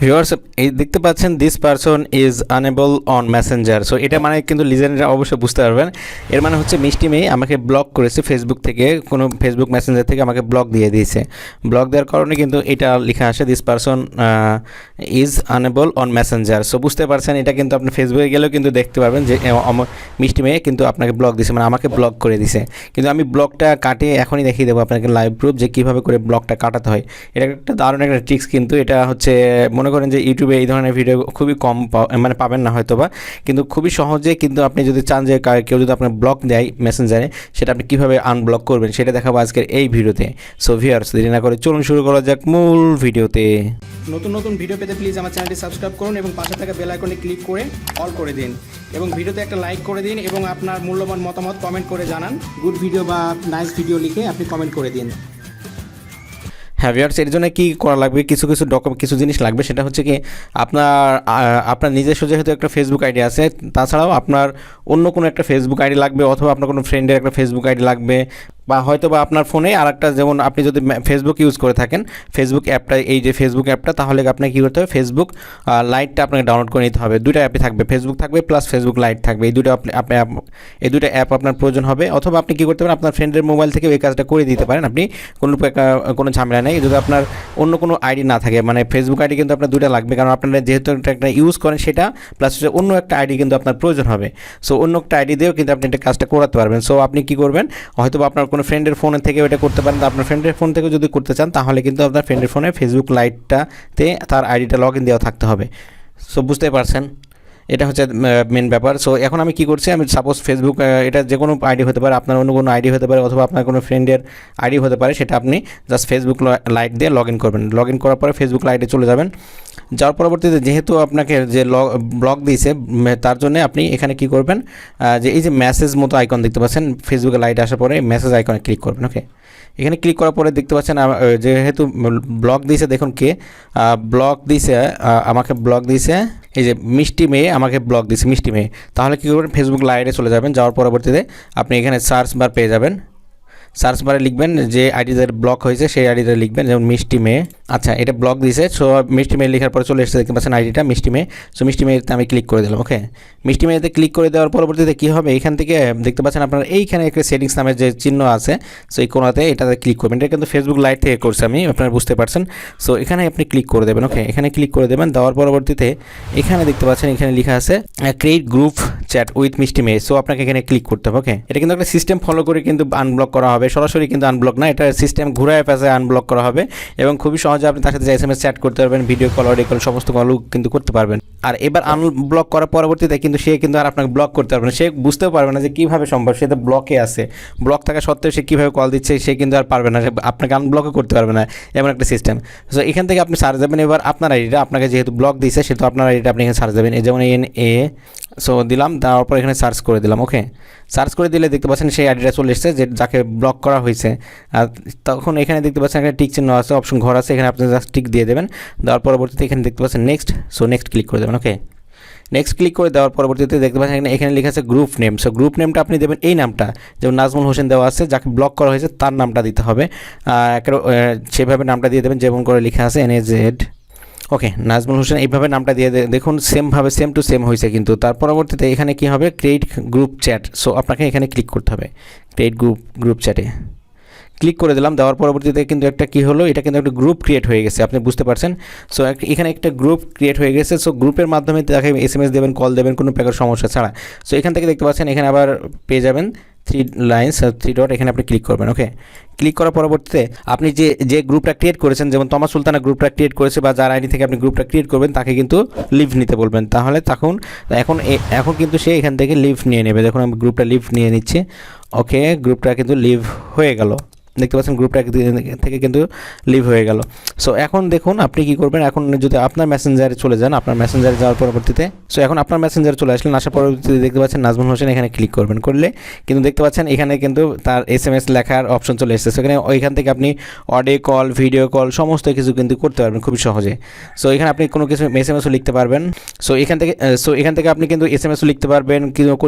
Viewers এই দেখতে পাচ্ছেন this person is unable on Messenger. So এটা মানে কিন্তু লিজেন্ডরা অবশ্যই বুঝতে পারবেন। এর মানে হচ্ছে মিষ্টি মেয়ে আমাকে ব্লক করেছে ফেসবুক থেকে, কোনো ফেসবুক মেসেঞ্জার থেকে আমাকে ব্লক দিয়ে দিয়েছে। ব্লক দেওয়ার কারণে কিন্তু এটা লেখা আসে this person is unable on Messenger. So বুঝতে পারছেন, এটা কিন্তু আপনি ফেসবুকে গেলেও কিন্তু দেখতে পারবেন যে মিষ্টি মেয়ে কিন্তু আপনাকে ব্লক দিয়েছে, মানে আমাকে ব্লক করে দিয়েছে। কিন্তু আমি ব্লকটা কাটিয়ে এখনই দেখিয়ে দেবো আপনাকে লাইভ প্রুফ যে কীভাবে করে ব্লকটা কাটাতে হয়। এটা একটা দারুণ একটা ট্রিক্স, কিন্তু এটা হচ্ছে মনে করেন যে ইউটিউবে এই ধরনের ভিডিও খুবই কম মানে পাবেন না হয়তো বা, কিন্তু খুবই সহজে কিন্তু আপনি যদি চান যে কেউ যদি আপনার ব্লক দেয় মেসেঞ্জারে, সেটা আপনি কীভাবে আনব্লক করবেন সেটা দেখাবো আজকের এই ভিডিওতে। সো ভিউয়ার্স দেরি না করে চলুন শুরু করা যাক মূল ভিডিওতে। নতুন নতুন ভিডিও পেতে প্লিজ আমার চ্যানেলটি সাবস্ক্রাইব করুন এবং পাশে থাকা বেল আইকনে ক্লিক করে অল করে দিন এবং ভিডিওতে একটা লাইক করে দিন এবং আপনার মূল্যবান মতামত কমেন্ট করে জানান। গুড ভিডিও বা নাইস ভিডিও লিখে আপনি কমেন্ট করে দিন। হ্যাঁ ভিউয়ার্স, এর জন্য কী করা লাগবে, কিছু জিনিস লাগবে। সেটা হচ্ছে কি আপনার নিজস্ব যেহেতু একটা ফেসবুক আইডি আছে, তাছাড়াও আপনার অন্য কোনো একটা ফেসবুক আইডি লাগবে, অথবা আপনার কোনো ফ্রেন্ডের একটা ফেসবুক আইডি লাগবে, বা হয়তো বা আপনার ফোনে আর একটা, যেমন আপনি যদি ফেসবুক ইউজ করে থাকেন, ফেসবুক অ্যাপটা, এই যে ফেসবুক অ্যাপটা, তাহলে আপনাকে কী করতে হবে, ফেসবুক লাইটটা আপনাকে ডাউনলোড করে নিতে হবে। দুটো অ্যাপই থাকবে, ফেসবুক থাকবে প্লাস ফেসবুক লাইট থাকবে। এই দুটো অ্যাপ আপনার প্রয়োজন হবে। অথবা আপনি কী করতে পারেন, আপনার ফ্রেন্ডের মোবাইল থেকে এই কাজটা করে দিতে পারেন আপনি, কোনো ঝামেলা নেই। যদি আপনার অন্য কোনো আইডি না থাকে, মানে ফেসবুক আইডি কিন্তু আপনার দুটো লাগবে, কারণ আপনারা যেহেতু একটা ইউজ করেন সেটা, প্লাস অন্য একটা আইডি কিন্তু আপনার প্রয়োজন হবে। সো অন্য একটা আইডি দিয়েও কিন্তু আপনি এটা কাজটা করাতে পারবেন। সো আপনি কী করবেন, হয়তো বা আপনার কোনো ফ্রেন্ডের ফোনের থেকে ওটা করতে পারেন। আপনার ফ্রেন্ডের ফোন থেকে যদি করতে চান, তাহলে কিন্তু আপনার ফ্রেন্ডের ফোনে ফেসবুক লাইটটাতে তার আইডিটা লগ ইন দেওয়া থাকতে হবে। সো বুঝতেই পারছেন, এটা হচ্ছে মেন ব্যাপার। সো এখন আমি কী করছি, আমি সাপোজ ফেসবুক, এটা যে কোনো আইডি হতে পারে, আপনার অন্য কোনো আইডি হতে পারে, অথবা আপনার কোনো ফ্রেন্ডের আইডি হতে পারে, সেটা আপনি জাস্ট ফেসবুক লাইট দিয়ে লগ ইন করবেন। লগ ইন করার পরে ফেসবুক লাইটে চলে যাবেন। যাওয়ার পরবর্তীতে যেহেতু আপনাকে যে ব্লক দিয়েছে, তার জন্য আপনি এখানে কী করবেন, যে এই যে মেসেজ মতো আইকন দেখতে পাচ্ছেন, ফেসবুকে লাইট আসার পরে মেসেজ আইকনে ক্লিক করবেন। ওকে, এখানে ক্লিক করার পরে দেখতে পাচ্ছেন যেহেতু ব্লক দিয়েছে, দেখুন কে ব্লক দিয়েছে, আমাকে ব্লক দিয়েছে, এই যে মিষ্টি মেয়ে আমাকে ব্লক দিয়েছে, মিষ্টি মেয়ে। তাহলে কী করবেন, ফেসবুক লাইটে চলে যাবেন। যাওয়ার পরবর্তীতে আপনি এখানে সার্চ বার পেয়ে যাবেন। সার্চ বারে লিখবেন যে আইডিতে ব্লক হয়েছে সেই আইডিটা লিখবেন, যেমন মিষ্টি মেয়ে। আচ্ছা, এটা ব্লক দিয়েছে। সো মিষ্টি মেয়ে লেখার পরে চলে এসেছে, দেখতে পাচ্ছেন আইডিটা মিষ্টি মেয়ে। সো মিষ্টি মেয়েতে আমি ক্লিক করে দিলাম। ওকে, মিষ্টি মেয়েতে ক্লিক করে দেওয়ার পরবর্তীতে কী হবে, এখান থেকে দেখতে পাচ্ছেন আপনার এইখানে একটা সেটিংস নামের যে চিহ্ন আছে, সো এই কোণাতে এটাতে ক্লিক করবেন। এটা কিন্তু ফেসবুক লাইট থেকে করছি আমি, আপনারা বুঝতে পারছেন। সো এখানে আপনি ক্লিক করে দেবেন। ওকে, এখানে ক্লিক করে দেবেন। দেওয়ার পরবর্তীতে এখানে দেখতে পাচ্ছেন, এখানে লেখা আছে ক্রিয়েট গ্রুপ চ্যাট উইথ মিষ্টি মেয়ে। সো আপনাকে এখানে ক্লিক করতে হবে। ওকে, এটা কিন্তু একটা সিস্টেম ফলো করে কিন্তু আনব্লক করা হবে, সরাসরি কিন্তু আনব্লক না, এটা সিস্টেম ঘুরায় পেঁচায় আনব্লক করা হবে। এবং খুবই সহজে আপনি তার সাথে SMS চ্যাট করতে পারবেন, ভিডিও কল, অডিও কল, সমস্ত কল কিন্তু করতে পারবেন। আর এবার আনব্লক করার পরবর্তীতে কিন্তু সে কিন্তু আর আপনাকে ব্লক করতে পারবে না, সে বুঝতেও পারবে না যে কীভাবে সম্ভব, সে তো ব্লকে আছে। ব্লক থাকা সত্ত্বেও সে কীভাবে কল দিচ্ছে সে কিন্তু আর পারবে না, আপনাকে আনব্লকও করতে পারবে না, এমন একটা সিস্টেম। সো এখান থেকে আপনি সার্চ দেবেন এবার আপনার আইডিটা, আপনাকে যেহেতু ব্লক দিয়েছে সেহেতু আপনার আইডিটা আপনি এখানে সার্চ দেবেন, যেমন NA। সো দিলাম, দেওয়ার পর এখানে সার্চ করে দিলাম। ওকে, সার্চ করে দিলে দেখতে পাচ্ছেন সেই আইডিটা চলে এসেছে যে যাকে ব্লক করা হয়েছে। আর তখন এখানে দেখতে পাচ্ছেন একটা টিক চিহ্ন আছে, অপশন ঘর আছে, এখানে আপনি জাস্ট টিক দিয়ে দেবেন। দেওয়ার পরবর্তীতে এখানে দেখতে পাচ্ছেন নেক্সট। সো নেক্সট ক্লিক করে দেবেন। ওকে, নেক্সট ক্লিক করে দেওয়ার পরবর্তীতে দেখতে পাচ্ছেন এখানে লেখা আছে গ্রুপ নেম। সো গ্রুপ নেমটা আপনি দেবেন এই নামটা, যেমন নাজমুল হোসেন দেওয়া আছে, যাকে ব্লক করা হয়েছে তার নামটা দিতে হবে। সেভাবে নামটা দিয়ে দেবেন যেমন করে লেখা আছে NAZ। ওকে, নাজমুল হোসেন এইভাবে নামটা দিয়ে দেখুন সেমভাবে সেম টু সেম হয়েছে। কিন্তু তার পরবর্তীতে এখানে কী হবে, ক্রিয়েট গ্রুপ চ্যাট। সো আপনাকে এখানে ক্লিক করতে হবে, ক্রিয়েট গ্রুপ চ্যাটে ক্লিক করে দিলাম। দেওয়ার পরবর্তীতে কিন্তু একটা কী হলো, এটা কিন্তু একটা গ্রুপ ক্রিয়েট হয়ে গেছে, আপনি বুঝতে পারছেন। সো এখানে একটা গ্রুপ ক্রিয়েট হয়ে গেছে। সো গ্রুপের মাধ্যমে তাকে SMS দেবেন, কল দেবেন, কোনো প্রকার সমস্যা ছাড়া। সো এখান থেকে দেখতে পাচ্ছেন এখানে আবার পেয়ে যাবেন 3 লাইনস, 3 ডট, এখানে আপনি ক্লিক করবেন। ওকে, ক্লিক করার পরবর্তীতে আপনি যে গ্রুপটা ক্রিয়েট করেছেন, যেমন তমা সুলতানা গ্রুপটা ক্রিয়েট করেছে, বা যার আইডি থেকে আপনি গ্রুপটা ক্রিয়েট করবেন তাকে কিন্তু লিভ নিতে বলবেন। তাহলে এখন কিন্তু সে এখান থেকে লিভ নিয়ে নেবে। দেখুন আমি গ্রুপটা লিভ নিয়ে নিচ্ছি। ওকে, গ্রুপটা কিন্তু লিভ হয়ে গেল, দেখতে পাচ্ছেন গ্রুপটা থেকে কিন্তু লিভ হয়ে গেল। সো এখন দেখুন আপনি কি করবেন, এখন যদি আপনার মেসেঞ্জারে চলে যান, আপনার মেসেঞ্জারে যাওয়ার পরবর্তীতে, সো এখন আপনার মেসেঞ্জারে চলে আসলেন, আসার পরবর্তীতে দেখতে পাচ্ছেন নাজমুল হোসেন, এখানে ক্লিক করবেন। করলে কিন্তু দেখতে পাচ্ছেন এখানে কিন্তু তার SMS লেখার অপশন চলে এসেছে। সেখানে ওইখান থেকে আপনি অডিও কল, ভিডিও কল, সমস্ত কিছু কিন্তু করতে পারবেন খুবই সহজে। সো এখানে আপনি কোনো কিছু SMS লিখতে পারবেন। সো এখান থেকে আপনি কিন্তু SMS লিখতে পারবেন,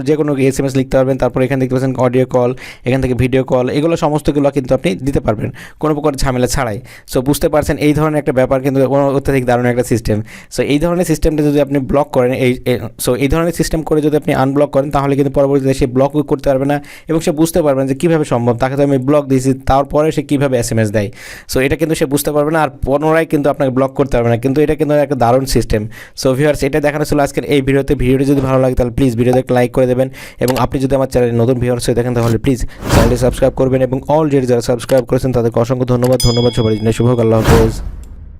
যে কোনো SMS লিখতে পারবেন। তারপর এখানে দেখতে পাচ্ছেন অডিও কল, এখান থেকে ভিডিও কল, এগুলো সমস্তগুলো কিন্তু আপনি দিতে পারবেন কোনো প্রকার ঝামেলা ছাড়াই। সো বুঝতে পারছেন এই ধরনের একটা ব্যাপার কিন্তু অত্যাধিক দারুণ একটা সিস্টেম। সো এই ধরনের সিস্টেমটা যদি আপনি ব্লক করেন এই ধরনের সিস্টেম করে যদি আপনি আনব্লক করেন তাহলে কিন্তু পরবর্তীতে সে ব্লক করতে পারবে না এবং সে বুঝতে পারবেন যে কীভাবে সম্ভব, তাকে তো আমি ব্লক দিয়েছি তারপরে সে কীভাবে SMS দেয়। সো এটা কিন্তু সে বুঝতে পারবে না আর পুনরায় কিন্তু আপনাকে ব্লক করতে পারবে না, কিন্তু এটা কিন্তু একটা দারুণ সিস্টেম। সো ভিউয়ার্স, এটা দেখানো ছিল আজকের এই ভিডিওটি যদি ভালো লাগে তাহলে প্লিজ ভিডিওতে একটা লাইক করে দেবেন এবং আপনি যদি আমার চ্যানেলে নতুন ভিউয়ার্স হয়ে দেখেন তাহলে প্লিজ চ্যানেলটি সাবস্ক্রাইব করবেন এবং অলরেডি যারা সাবস্ক্রাইব করেছেন তাদেরকে অসংখ্য ধন্যবাদ সবার জন্য। শুভ, আল্লাহ হাফেজ।